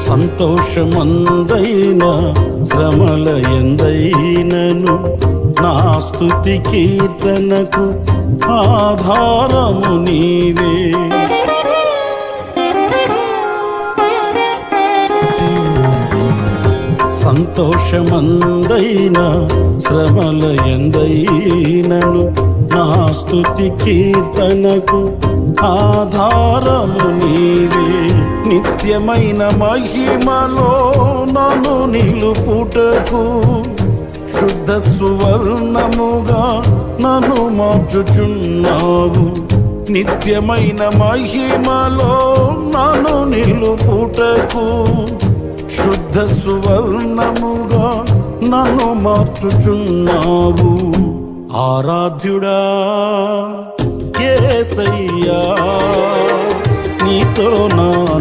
సంతోషమందైన శ్రమల ఎందైనను నా స్తుతి కీర్తనకు ఆధారము నీవే. సంతోషమందైన శ్రమల ఎందైనను నా స్తుతి కీర్తనకు ఆధారము నీవే. నిత్యమైన మహిమలో నన్ను నిలుపుటకు శుద్ధ సువర్ణముగా నన్ను మార్చుచున్నావు. నిత్యమైన మహిమలో నన్ను నిలుపుటకు శుద్ధ సువర్ణముగా నన్ను మార్చుచున్నావు. ఆరాధ్యుడా యేసయ్యా, నీతో నా